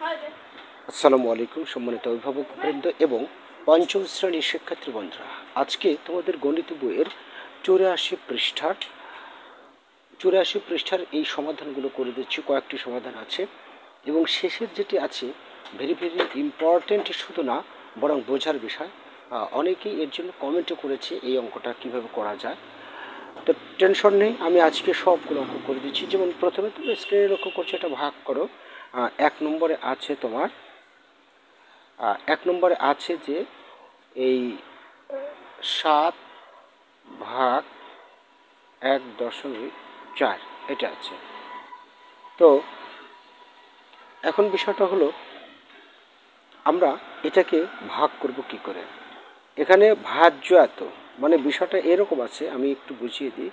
আসসালামু আলাইকুম সম্মানিত অভিভাবকবৃন্দ এবং পঞ্চম শ্রেণীর শিক্ষার্থী বন্ধুরা, আজকে তোমাদের গণিত বইয়ের 84 পৃষ্ঠার এই সমাধানগুলো করে দিচ্ছি। কয়েকটি সমাধান আছে এবং শেষের যেটি আছে ভেরি ইম্পর্টেন্ট, শুধু না বরং বোঝার বিষয়। অনেকেই এর জন্য কমেন্টও করেছে এই অঙ্কটা কিভাবে করা যায়। তো টেনশন নেই, আমি আজকে সবগুলো অঙ্ক করে দিচ্ছি। যেমন প্রথমে তুমি স্ক্রিনে লক্ষ্য করছো, এটা ভাগ করো। 1 নম্বরে আছে তোমার 1 নম্বরে আছে যে এই 7 ভাগ 1.4 এটা আছে। তো এখন বিষয়টা হলো আমরা এটাকে ভাগ করব কি করে। এখানে ভাজ্য এত, মানে বিষয়টা এরকম আছে, আমি একটু বুঝিয়ে দিই।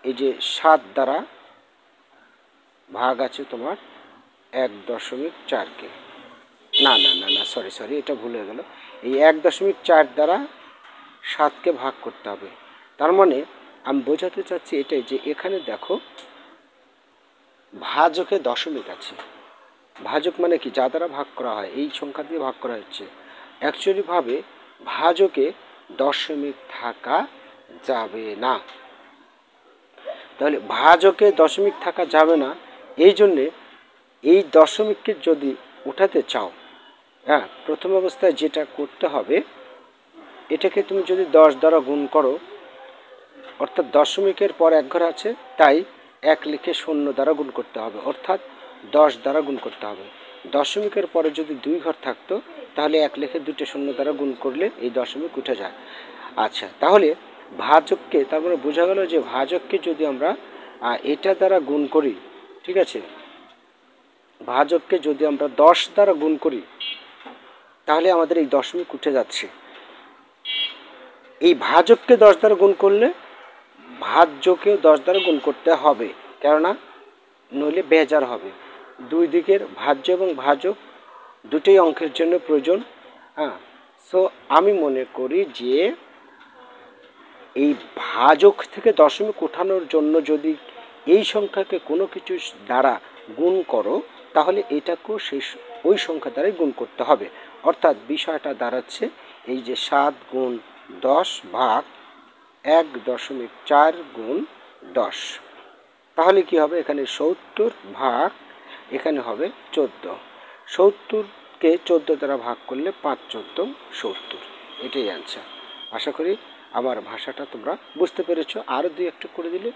এই যে 7 দ্বারা ভাগ আছে তোমার 1.4কে, না না না না সরি এটা ভুল হয়ে গেল। এই 1.4 দ্বারা 7কে ভাগ করতে হবে। তার মানে আমি বোঝাতে চাচ্ছি এটাই যে এখানে দেখো ভাজকে দশমিক আছে। ভাজক মানে কি, যা দ্বারা ভাগ করা হয়, এই সংখ্যা দিয়ে ভাগ করা হচ্ছে। অ্যাকচুয়ালিভাবে ভাজকে দশমিক থাকা যাবে না। তাহলে ভাজকে দশমিক থাকা যাবে না, এই জন্যে এই দশমিককে যদি উঠাতে চাও, হ্যাঁ, প্রথম অবস্থায় যেটা করতে হবে, এটাকে তুমি যদি 10 দ্বারা গুণ করো, অর্থাৎ দশমিকের পর এক ঘর আছে, তাই 1 লিখে 0 দ্বারা গুণ করতে হবে, অর্থাৎ 10 দ্বারা গুণ করতে হবে। দশমিকের পরে যদি 2 ঘর থাকতো, তাহলে 1 লিখে 2টে 0 দ্বারা গুণ করলে এই দশমিক উঠে যায়। আচ্ছা, তাহলে ভাজককে, তার মানে বোঝা গেল যে ভাজককে যদি আমরা এটা দ্বারা গুণ করি, ঠিক আছে, ভাজককে যদি আমরা 10 দ্বারা গুণ করি, তাহলে আমাদের এই দশমিক উঠে যাচ্ছে। এই ভাজককে 10 দ্বারা গুণ করলে ভাজ্যকেও 10 দ্বারা গুণ করতে হবে, কেননা নইলে বেজার হবে। দুই দিকের ভাজ্য এবং ভাজক দুটোই অঙ্কের জন্য প্রয়োজন। হ্যাঁ, সো আমি মনে করি যে এই ভাজক থেকে দশমিক উঠানোর জন্য যদি এই সংখ্যাকে কোনো কিছু দ্বারা গুণ করো, তাহলে এটাকেও ওই সংখ্যা দ্বারাই গুণ করতে হবে। অর্থাৎ বিষয়টা দাঁড়াচ্ছে এই যে 7 গুণ 10 ভাগ 1.4 গুণ 10। তাহলে কি হবে, এখানে 70 ভাগ, এখানে হবে 14। 70কে 14 দ্বারা ভাগ করলে 5 14 70, এটাই অ্যান্সার। আশা করি আমার ভাষাটা তোমরা বুঝতে পেরেছো। আরও 2-1 করে দিলে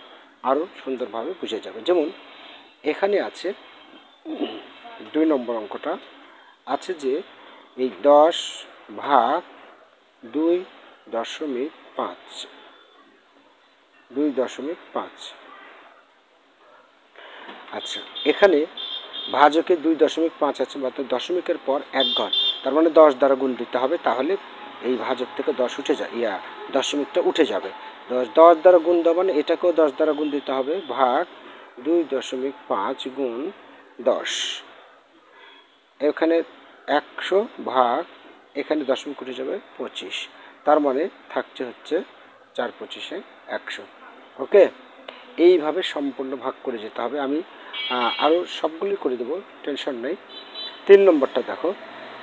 আরও সুন্দরভাবে বুঝে যাবে। যেমন এখানে আছে 2 নম্বর অঙ্কটা আছে যে এই 10 ভাগ 2.5। আচ্ছা, এখানে ভাজকে 2.5 আছে, অর্থাৎ দশমিকের পর এক ঘর, তার মানে 10 দ্বারা গুণ দিতে হবে, তাহলে এই ভাজক থেকে 10 উঠে যায়, দশমিকটা উঠে যাবে। 10 দ্বারা গুণ দেওয়া মানে এটাকেও 10 দ্বারা গুণ দিতে হবে, ভাগ 2.5 গুণ 10। এখানে 100 ভাগ, এখানে দশমিক উঠে যাবে 25, তার মানে থাকছে হচ্ছে 4 25 100। ওকে, এইভাবে সম্পূর্ণ ভাগ করে যেতে হবে। আমি আরও সবগুলি করে দেবো, টেনশন নেই। 3 নম্বরটা দেখো,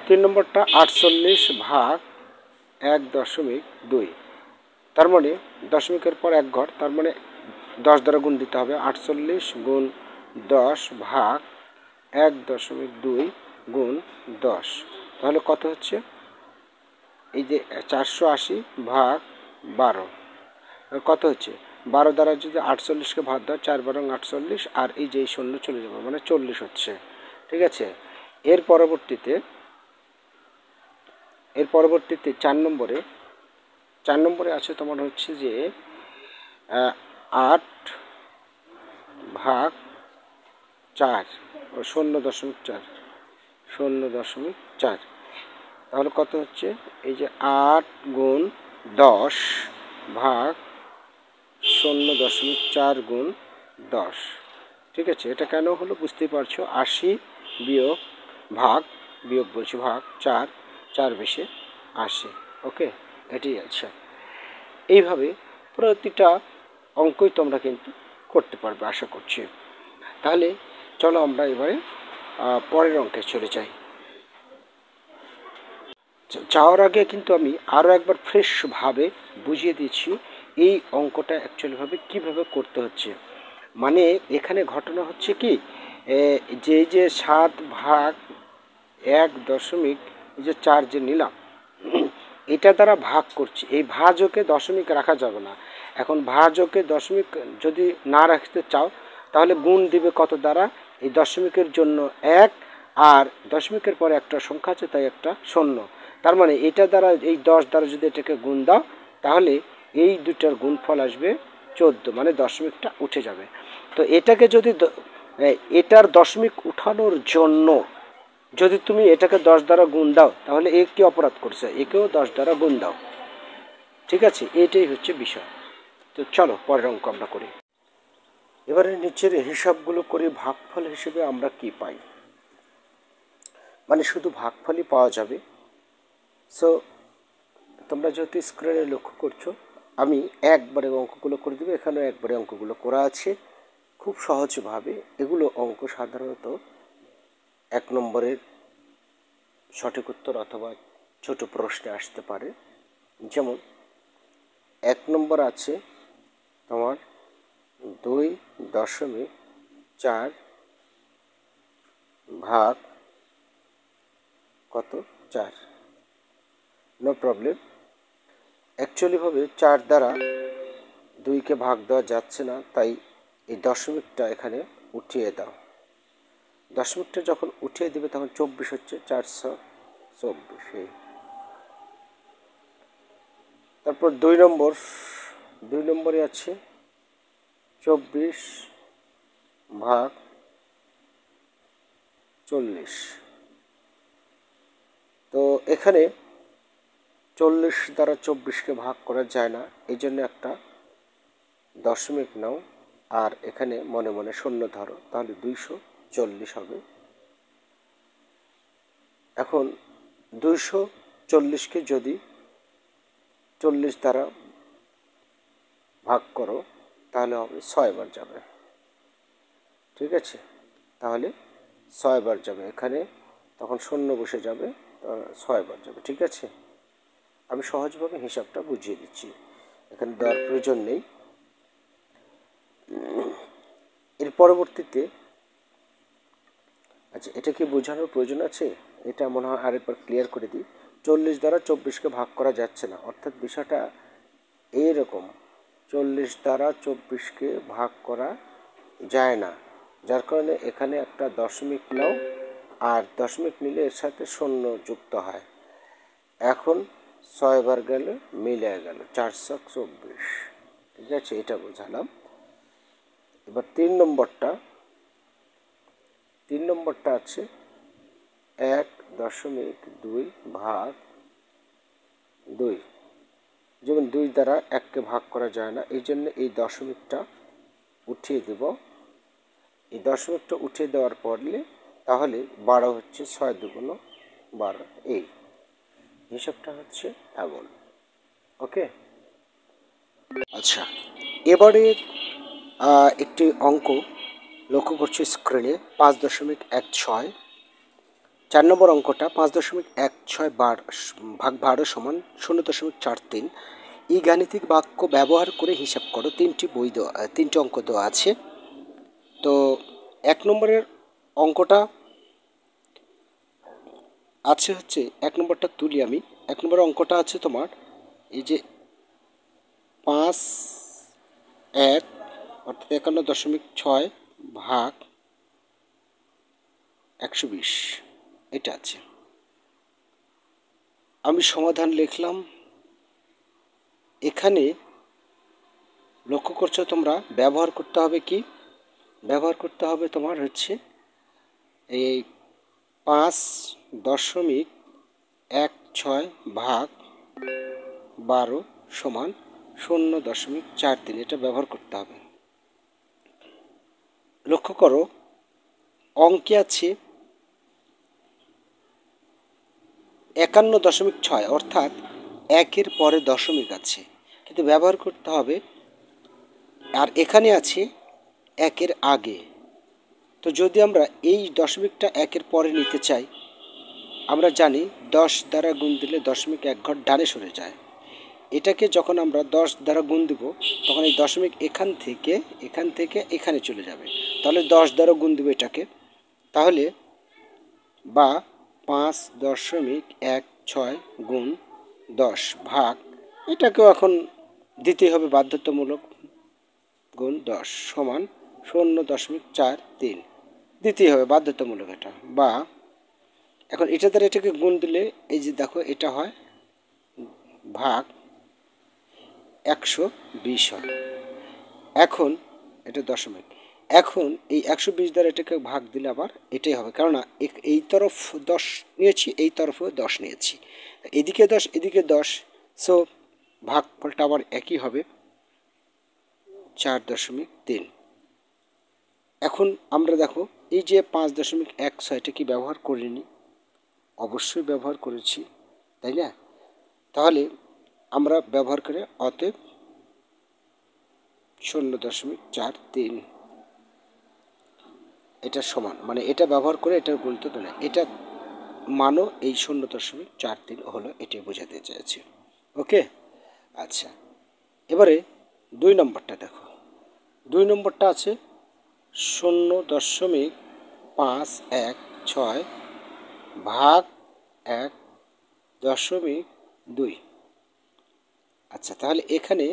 3 নম্বরটা 48 ভাগ 1.2, তার মানে দশমিকের পর এক ঘর, তার মানে 10 দ্বারা গুণ দিতে হবে। 48 গুণ 10 ভাগ 1.2 গুণ 10, তাহলে কত হচ্ছে, এই যে 480 ভাগ 12, কত হচ্ছে, 12 দ্বারা যদি 48কে ভাগ দাও, 4 12 48, আর এই যে 0 চলে যাবে, মানে 40 হচ্ছে। ঠিক আছে, এর পরবর্তীতে 4 নম্বরে আছে তোমার হচ্ছে যে 8 ভাগ 4 ও 0.4, তাহলে কত হচ্ছে, এই যে 8 গুণ 10 ভাগ 0.4 গুণ 10। ঠিক আছে, এটা কেন হলো বুঝতেই পারছো। 80 ভাগ 4 বেশি 80। ওকে, এটাই আছে। এইভাবে প্রতিটা অঙ্কই তোমরা কিন্তু করতে পারবে আশা করছি। তাহলে চলো আমরা এবারে পরের অঙ্কে চলে যাই। যাওয়ার আগে কিন্তু আমি আরও একবার ফ্রেশভাবে বুঝিয়ে দিচ্ছি এই অঙ্কটা অ্যাকচুয়ালিভাবে কীভাবে করতে হচ্ছে। মানে এখানে ঘটনা হচ্ছে কি, যে 7/1.4 যে নিলাম, এটা দ্বারা ভাগ করছি। এই ভাজকে দশমিক রাখা যাবে না। এখন ভাজকে দশমিক যদি না রাখতে চাও তাহলে গুণ দিবে কত দ্বারা? এই দশমিকের জন্য 1, আর দশমিকের পরে একটা সংখ্যা আছে তাই একটা 0। তার মানে এটা দ্বারা, এই 10 দ্বারা যদি এটাকে গুণ দাও তাহলে এই দুটার গুণফল আসবে 14, মানে দশমিকটা উঠে যাবে। তো এটাকে যদি এটার দশমিক উঠানোর জন্য যদি তুমি এটাকে 10 দ্বারা গুণ দাও তাহলে এ কি অপরাধ করছে, একেও 10 দ্বারা গুণ দাও। ঠিক আছে, এটাই হচ্ছে বিষয়। তো চলো পরের অঙ্ক আমরা করি। এবারে নিচের হিসাবগুলো করে ভাগফল হিসেবে আমরা কি পাই, মানে শুধু ভাগফলই পাওয়া যাবে। সো তোমরা যেহেতু স্ক্রিনে লক্ষ্য করছো, আমি একবারে অঙ্কগুলো করে দেবো। এখানেও একবারে অঙ্কগুলো করা আছে খুব সহজভাবে। এগুলো অঙ্ক সাধারণত 1 নম্বরের সঠিক উত্তর অথবা ছোট প্রশ্নে আসতে পারে। যেমন 1 নম্বর আছে তোমার 2.4 ভাগ কত 4, নো প্রবলেম। অ্যাকচুয়ালিভাবে 4 দ্বারা 2কে ভাগ দেওয়া যাচ্ছে না, তাই এই দশমিকটা এখানে উঠিয়ে দাও। দশমিকটা যখন উঠিয়ে দেবে তখন 24 হচ্ছে, 424। তারপর 2 নম্বরে আছে 24 ভাগ 40। তো এখানে 40 দ্বারা 24কে ভাগ করা যায় না, এই জন্য একটা দশমিক নাও আর এখানে মনে মনে শূন্য ধরো, তাহলে 240 হবে। এখন 240কে যদি 40 দ্বারা ভাগ করো তাহলে হবে 6 বার যাবে। ঠিক আছে, তাহলে 6 বার যাবে, এখানে তখন শূন্য বসে যাবে, 6 বার যাবে। ঠিক আছে, আমি সহজভাবে হিসাবটা বুঝিয়ে দিচ্ছি, এখানে দেওয়ার প্রয়োজন নেই। এর পরবর্তীতে আচ্ছা, এটা কি বোঝানোর প্রয়োজন আছে? এটা মনে হয় আরেকবার ক্লিয়ার করে দিই। 40 দ্বারা 24কে ভাগ করা যাচ্ছে না, অর্থাৎ বিষয়টা এইরকম, 40 দ্বারা 24কে ভাগ করা যায় না, যার কারণে এখানে একটা দশমিক নাও, আর দশমিক নিলে এর সাথে শূন্য যুক্ত হয়। এখন 6 বার গেলে মিলে গেল 424। ঠিক আছে, এটা বোঝালাম। এবার 3 নম্বরটা আছে 1.2 ভাগ 2। যেমন 2 দ্বারা 1কে ভাগ করা যায় না, এই জন্য এই দশমিকটা উঠিয়ে দেব। এই দশমিকটা উঠিয়ে দেওয়ার পরে তাহলে 12 হচ্ছে 6 দুগুণ 12, এই হিসাবটা হচ্ছে এমন। ওকে, আচ্ছা এবারে একটি অঙ্ক লক্ষ্য করছি স্ক্রিনে, 5.16। 4 নম্বর অঙ্কটা 5.16 ভাগ 12 সমান 0.43। এই গাণিতিক বাক্য ব্যবহার করে হিসাব করো। 3টি অঙ্ক দেওয়া আছে। তো 1 নম্বরের অঙ্কটা আছে হচ্ছে, 1 নম্বরটা তুলি আমি। 1 নম্বরের অঙ্কটা আছে তোমার এই যে 5.1 অর্থাৎ 51.6 ভাগ 120, এটা আছে। আমি সমাধান লিখলাম। এখানে লক্ষ্য করছো তোমরা, ব্যবহার করতে হবে কি? ব্যবহার করতে হবে তোমার হচ্ছে এই 5.16 ভাগ 12 সমান 0.43, এটা ব্যবহার করতে হবে। লক্ষ্য করো অঙ্কে আছে 51.6, অর্থাৎ 1-এর পরে দশমিক আছে, কিন্তু ব্যবহার করতে হবে। আর এখানে আছে 1-এর আগে। তো যদি আমরা এই দশমিকটা 1-এর পরে নিতে চাই আমরা জানি 10 দ্বারা গুণ দিলে দশমিক এক ঘর ডানে সরে যায়। এটাকে যখন আমরা 10 দ্বারা গুণ দিব তখন এই দশমিক এখান থেকে এখানে চলে যাবে। তাহলে 10 দ্বারা গুণ দিব এটাকে, তাহলে বা 5.16 গুণ 10 ভাগ, এটাকেও এখন দিতেই হবে বাধ্যতামূলক, গুণ 10 সমান 0.43 দিতেই হবে বাধ্যতামূলক এটা। বা এখন এটা দ্বারা এটাকে গুণ দিলে এই যে দেখো এটা হয় ভাগ 120 হয়। এখন এটা দশমিক, এখন এই 120 দ্বারা এটাকে ভাগ দিলে আবার এটাই হবে, কেননা এই তরফ 10 নিয়েছি, এই তরফও 10 নিয়েছি, এদিকে 10 এদিকে 10, সো ভাগফলটা আবার একই হবে 4.3। এখন আমরা দেখো এই যে 5.16টা কি ব্যবহার করিনি? অবশ্যই ব্যবহার করেছি, তাই না? তাহলে আমরা ব্যবহার করে অতএব 0.43 এটা সমান, মানে এটা ব্যবহার করে এটার গুণিত না, এটা মানো এই 0.43 হলো, এটাই বোঝাতে চেয়েছি। ওকে, আচ্ছা, এবারে 2 নম্বরটা দেখো। 2 নম্বরটা আছে 0.516 ভাগ 1.2। আচ্ছা, তাহলে এখানে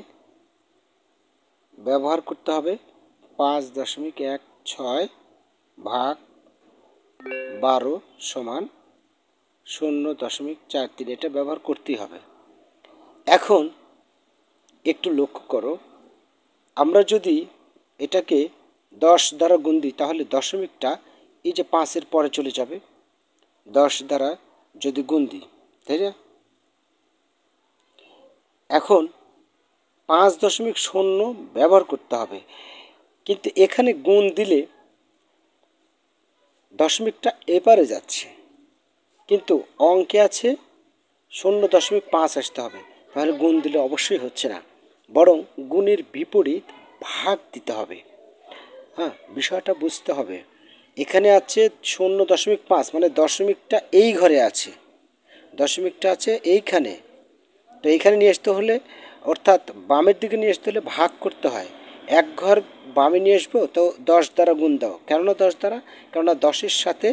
ব্যবহার করতে হবে 5.16 ভাগ 12 সমান 0.43, এটা ব্যবহার করতেই হবে। এখন একটু লক্ষ্য করো, আমরা যদি এটাকে 10 দ্বারা গুণ দিই তাহলে দশমিকটা এই যে 5-এর পরে চলে যাবে 10 দ্বারা যদি গুণ দিই, তাই না? এখন 5.0 ব্যবহার করতে হবে, কিন্তু এখানে গুণ দিলে দশমিকটা এপারে যাচ্ছে, কিন্তু অঙ্কে আছে 0.5 আসতে হবে, তাহলে গুণ দিলে অবশ্যই হচ্ছে না, বরং গুণের বিপরীত ভাগ দিতে হবে। হ্যাঁ, বিষয়টা বুঝতে হবে। এখানে আছে 0.5, মানে দশমিকটা এই ঘরে আছে, দশমিকটা আছে এইখানে, তো এইখানে নিয়ে আসতে হলে, অর্থাৎ বামের দিকে নিয়ে আসতে হলে ভাগ করতে হয়। এক ঘর বামে নিয়ে আসবো, তো 10 দ্বারা গুণ দাও, কেননা 10 দ্বারা, কেননা 10-এর সাথে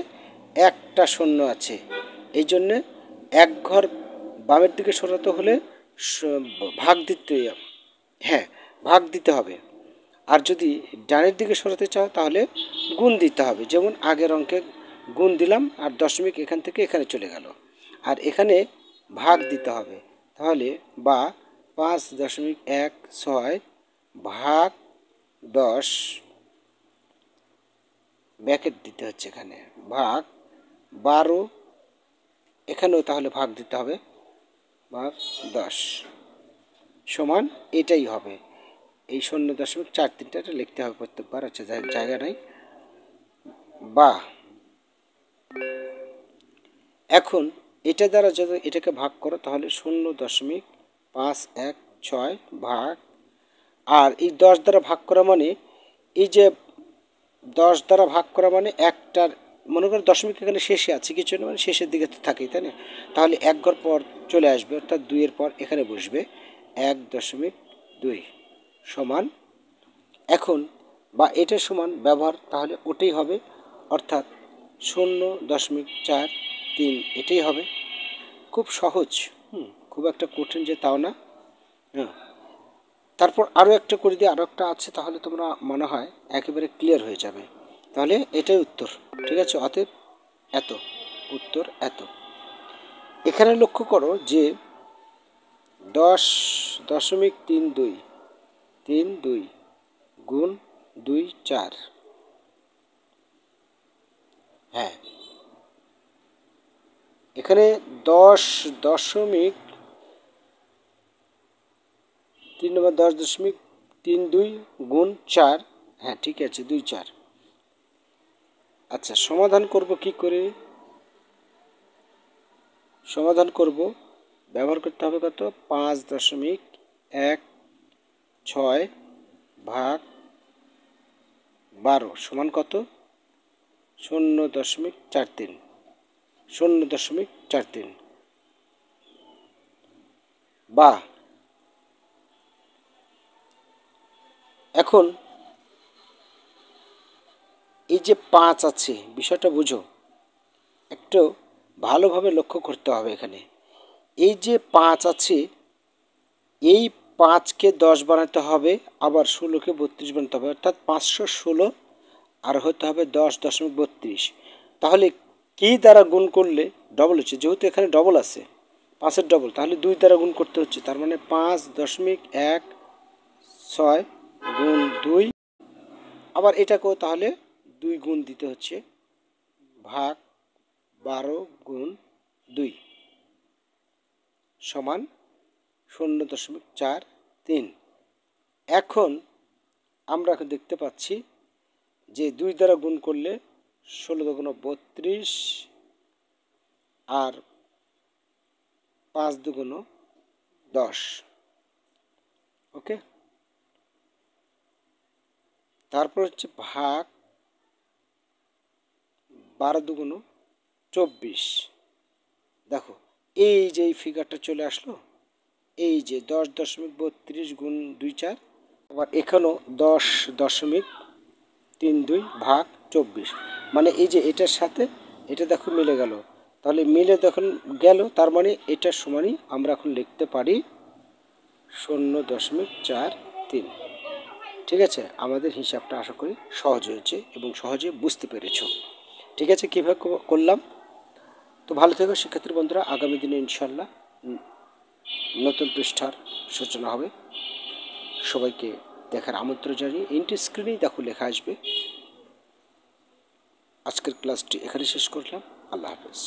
একটা শূন্য আছে, এই জন্যে এক ঘর বামের দিকে সরাতে হলে ভাগ দিতে, হ্যাঁ ভাগ দিতে হবে। আর যদি ডানের দিকে সরাতে চাও তাহলে গুণ দিতে হবে, যেমন আগের অঙ্কে গুণ দিলাম আর দশমিক এখান থেকে এখানে চলে গেল, আর এখানে ভাগ দিতে হবে, তাহলে বা 5.16 ভাগ 10 ব্র্যাকেট দিতে হচ্ছে এখানে, ভাগ 12, এখানেও তাহলে ভাগ দিতে হবে, ভাগ 10 সমান এটাই হবে, এই 0.43টা লিখতে হবে প্রত্যেকবার। আচ্ছা, জায়গা নাই। বা এখন এটা দ্বারা যদি এটাকে ভাগ করো তাহলে 0.516 ভাগ, আর এই 10 দ্বারা ভাগ করা মানে, এই যে 10 দ্বারা ভাগ করা মানে একটার, মনে করো দশমিক এখানে শেষে আছে কিছু না, মানে শেষের দিকে তো থাকেই, তাই না? তাহলে এক ঘর পর চলে আসবে, অর্থাৎ 2-এর পর এখানে বসবে 1.2 সমান। এখন বা এটা সমান ব্যবহার, তাহলে ওটাই হবে, অর্থাৎ 0.43 এটাই হবে। খুব সহজ, খুব একটা কঠিন যে তাও না। হ্যাঁ, তারপর আরও একটা করে দিয়ে, আরও একটা আছে, তাহলে তোমরা মনে হয় একেবারে ক্লিয়ার হয়ে যাবে। তাহলে এটাই উত্তর, ঠিক আছে? অতএব এত, উত্তর এত। এখানে লক্ষ্য করো যে 10.32 গুণ 2 4, হ্যাঁ এখানে 10.32 গুণ 4, হ্যাঁ ঠিক আছে 2 4। আচ্ছা, সমাধান করব কি করে? সমাধান করব, ব্যবহার করতে হবে কত, 5.16 ভাগ 12 সমান কত, 0.43 0.43 বা এখন এই যে 5 আছে, বিষয়টা বুঝো, একটু ভালোভাবে লক্ষ্য করতে হবে। এখানে এই যে 5 আছে, এই 5কে 10 বানাতে হবে, আবার 16কে 32 বানাতে হবে, অর্থাৎ 516 আর হতে হবে 10.32। তাহলে কি দ্বারা গুণ করলে ডবল হচ্ছে? যেহেতু এখানে ডবল আছে, 5-এর ডবল, তাহলে 2 দ্বারা গুণ করতে হচ্ছে। তার মানে 5.16 গুণ 2, আবার এটাকেও তাহলে 2 গুণ দিতে হচ্ছে, ভাগ 12 গুণ 2 সমান 0.43। এখন আমরা দেখতে পাচ্ছি যে 2 দ্বারা গুণ করলে 16×32 আর 5×10। ওকে, তারপর হচ্ছে ভাগ 12×24। দেখো এই যে এই ফিগারটা চলে আসলো, এই যে 10.32 গুণ 2 4, আবার এখানেও 10.32 ভাগ 24, মানে এই যে এটার সাথে এটা দেখো মিলে গেল। তাহলে মিলে যখন গেল, তার মানে এটার সমানই আমরা এখন লিখতে পারি 0.43। ঠিক আছে, আমাদের হিসাবটা আশা করি সহজ হয়েছে এবং সহজে বুঝতে পেরেছো। ঠিক আছে, কীভাবে করলাম। তো ভালো থেকো শিক্ষার্থী বন্ধুরা, আগামী দিনে ইনশাল্লাহ নতুন পৃষ্ঠার সূচনা হবে। সবাইকে দেখার আমন্ত্রণ জানিয়ে ইন্টার স্ক্রিনেই দেখো লেখা আসবে। আজকের ক্লাসটি এখানে শেষ করলাম। আল্লাহ হাফেজ।